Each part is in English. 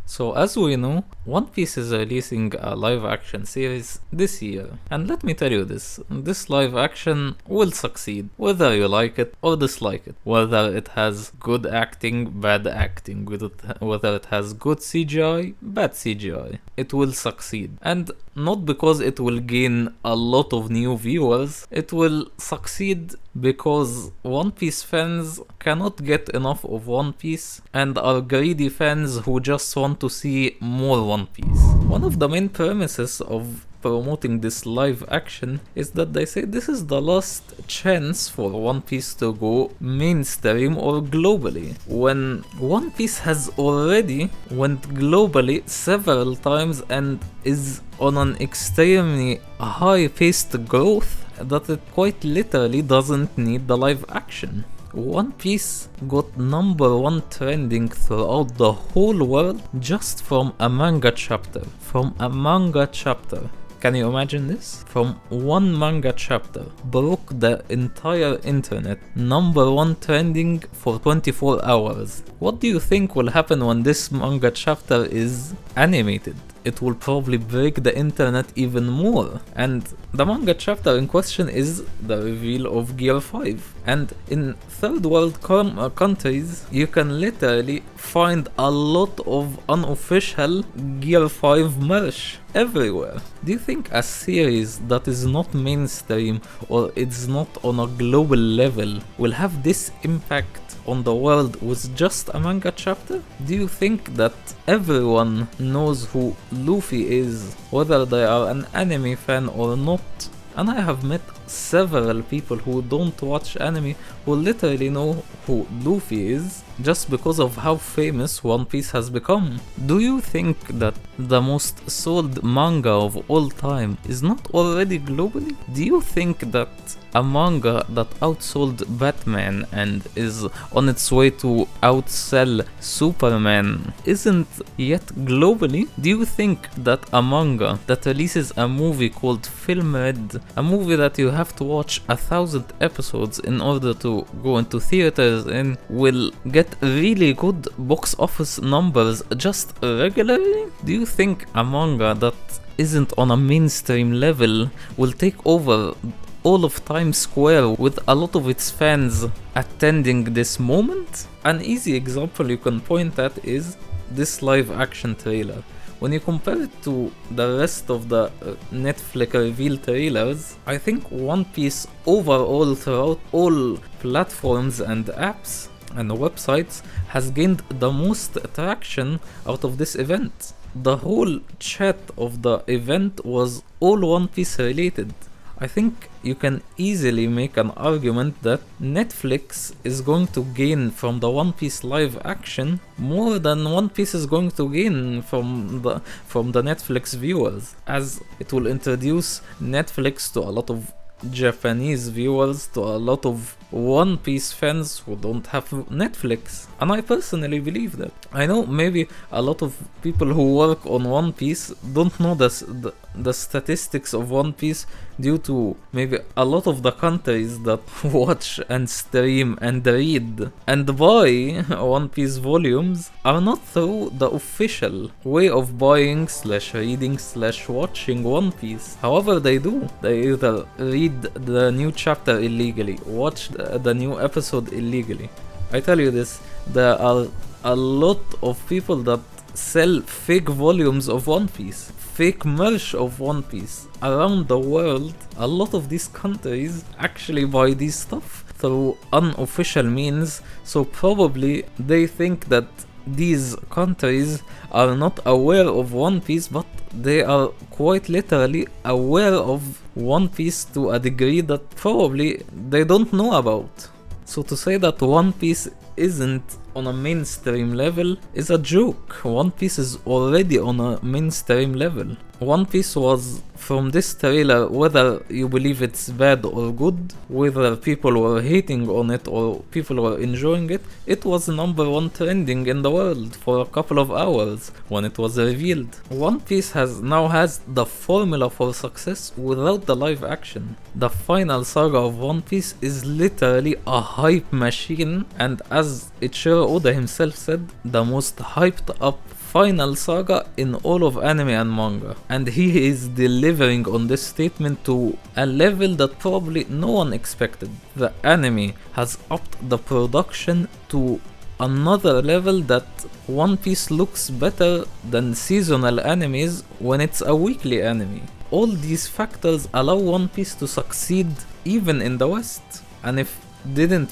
So as we know, One Piece is releasing a live action series this year. And let me tell you this live action will succeed, whether you like it or dislike it. Whether it has good acting, bad acting, whether it has good CGI, bad CGI. It will succeed. And not because it will gain a lot of new viewers, it will succeed because One Piece fans cannot get enough of One Piece and are greedy fans who just want to see more One Piece. One of the main premises of promoting this live action is that they say this is the last chance for One Piece to go mainstream or globally, when One Piece has already went globally several times and is on an extremely high-paced growth that it quite literally doesn't need the live action. One Piece got number 1 trending throughout the whole world just from a manga chapter. From a manga chapter. Can you imagine this? From one manga chapter broke the entire internet, number 1 trending for 24 hours. What do you think will happen when this manga chapter is animated? It will probably break the internet even more. And the manga chapter in question is the reveal of Gear 5. And in third world countries, you can literally find a lot of unofficial Gear 5 merch everywhere. Do you think a series that is not mainstream or it's not on a global level will have this impact on the world with just a manga chapter? Do you think that everyone knows who Luffy is, whether they are an anime fan or not? And I have met several people who don't watch anime who literally know who Luffy is just because of how famous One Piece has become. Do you think that the most sold manga of all time is not already globally? Do you think that a manga that outsold Batman and is on its way to outsell Superman isn't yet globally? Do you think that a manga that releases a movie called Film Red, a movie that you have to watch 1,000 episodes in order to go into theaters in, will get really good box office numbers just regularly? Do you think a manga that isn't on a mainstream level will take over all of Times Square with a lot of its fans attending this moment? An easy example you can point at is this live action trailer. When you compare it to the rest of the Netflix reveal trailers, I think One Piece overall throughout all platforms and apps and websites has gained the most traction out of this event. The whole chat of the event was all One Piece related. I think you can easily make an argument that Netflix is going to gain from the One Piece live action more than One Piece is going to gain from the Netflix viewers, as it will introduce Netflix to a lot of Japanese viewers, to a lot of One Piece fans who don't have Netflix. And I personally believe that. I know maybe a lot of people who work on One Piece don't know the statistics of One Piece due to maybe a lot of the countries that watch and stream and read and buy One Piece volumes are not through the official way of buying / reading / watching One Piece. However, they do. They either read the new chapter illegally, watch the new episode illegally. I tell you this, there are a lot of people that sell fake volumes of One Piece, fake merch of One Piece around the world. A lot of these countries actually buy these stuff through unofficial means, so probably they think that these countries are not aware of One Piece, but they are quite literally aware of One Piece to a degree that probably they don't know about. So to say that One Piece isn't on a mainstream level is a joke. One Piece is already on a mainstream level. One Piece was, from this trailer, whether you believe it's bad or good, whether people were hating on it or people were enjoying it, it was number 1 trending in the world for a couple of hours when it was revealed. One Piece now has the formula for success without the live action. The final saga of One Piece is literally a hype machine, and as Ichiro Oda himself said, the most hyped up final saga in all of anime and manga. And he is delivering on this statement to a level that probably no one expected. The anime has upped the production to another level that One Piece looks better than seasonal animes when it's a weekly anime. All these factors allow One Piece to succeed even in the West. And if didn't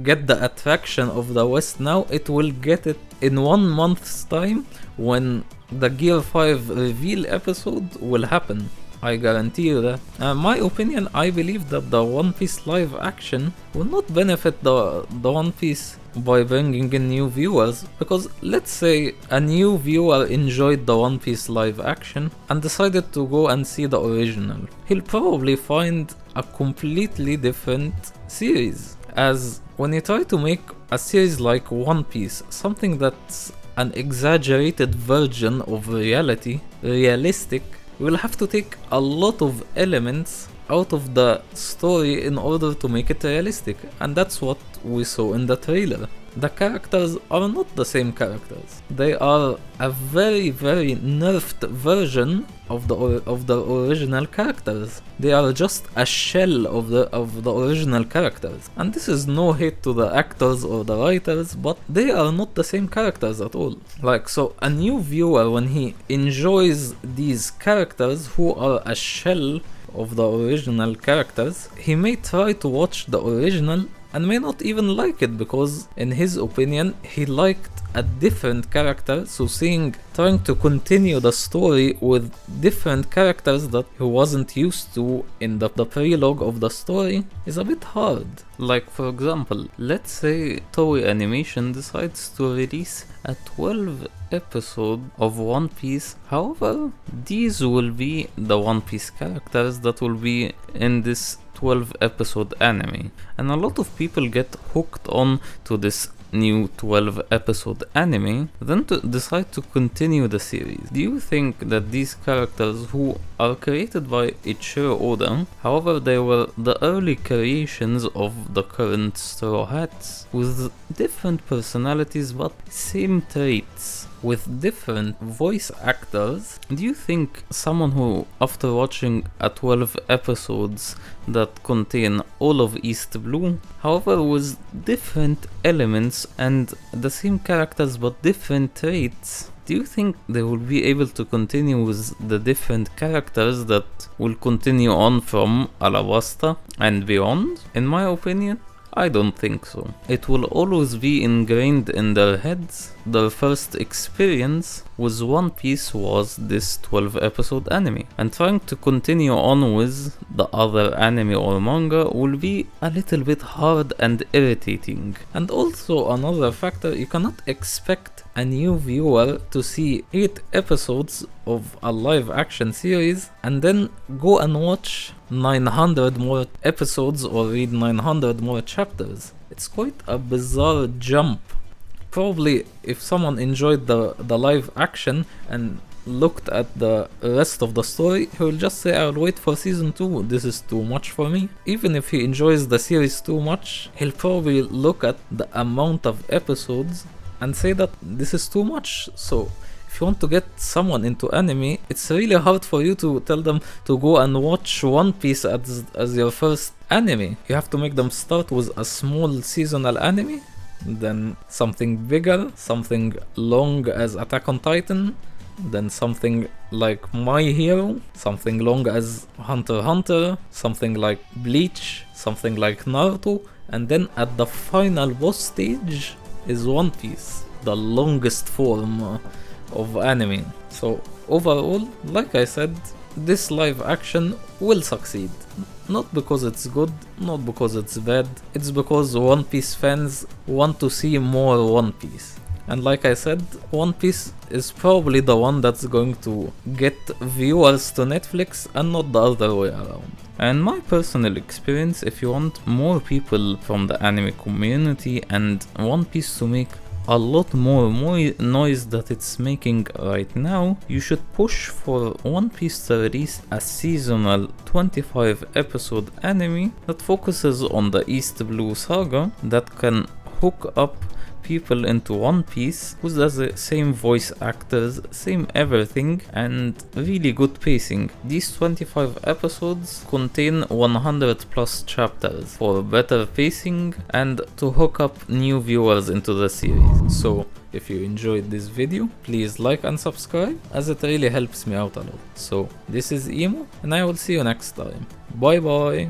get the attraction of the West now, it will get it in 1 month's time when the Gear 5 reveal episode will happen. I guarantee you that. My opinion, I believe that the One Piece live action will not benefit the One Piece by bringing in new viewers, because let's say a new viewer enjoyed the One Piece live action and decided to go and see the original. He'll probably find a completely different series, as when you try to make a series like One Piece, something that's an exaggerated version of reality, realistic, you will have to take a lot of elements out of the story in order to make it realistic, and that's what we saw in the trailer. The characters are not the same characters. They are a very nerfed version of the original characters. They are just a shell of the original characters. And this is no hate to the actors or the writers, but they are not the same characters at all. Like, so a new viewer, when he enjoys these characters who are a shell of the original characters, he may try to watch the original and may not even like it, because in his opinion he liked a different character. So trying to continue the story with different characters that he wasn't used to in the prologue of the story is a bit hard. Like, for example, let's say Toei Animation decides to release a 12 episode of One Piece. However, these will be the One Piece characters that will be in this 12 episode anime, and a lot of people get hooked on to this new 12 episode anime, then to decide to continue the series. Do you think that these characters, who are created by Ichiro Oda, however they were the early creations of the current Straw Hats, with different personalities but same traits, with different voice actors, do you think someone who, after watching a 12 episodes that contain all of East Blue, however with different elements and the same characters but different traits, do you think they will be able to continue with the different characters that will continue on from Alabasta and beyond? In my opinion, I don't think so. It will always be ingrained in their heads. Their first experience with One Piece was this 12 episode anime, and trying to continue on with the other anime or manga will be a little bit hard and irritating. And also another factor, you cannot expect a new viewer to see 8 episodes of a live action series and then go and watch 900 more episodes or read 900 more chapters. It's quite a bizarre jump. Probably if someone enjoyed the live action and looked at the rest of the story, he will just say, I'll wait for season 2, this is too much for me. Even if he enjoys the series too much, he'll probably look at the amount of episodes and say that this is too much. So if you want to get someone into anime, it's really hard for you to tell them to go and watch One Piece as your first anime. You have to make them start with a small seasonal anime, then something bigger, something long as Attack on Titan, then something like My Hero, something long as Hunter x Hunter, something like Bleach, something like Naruto, and then at the final boss stage is One Piece, the longest form of anime. So overall, like I said, this live action will succeed. Not because it's good, not because it's bad, it's because One Piece fans want to see more One Piece. And like I said, One Piece is probably the one that's going to get viewers to Netflix and not the other way around. And my personal experience, if you want more people from the anime community and One Piece to make a lot more noise that it's making right now, you should push for One Piece to release a seasonal 25 episode anime that focuses on the East Blue saga, that can hook up people into one piece who does the same voice actors, same everything, and really good pacing. These 25 episodes contain 100 plus chapters for better pacing and to hook up new viewers into the series. So if you enjoyed this video, please like and subscribe, as it really helps me out a lot. So this is Emo, and I will see you next time. Bye bye.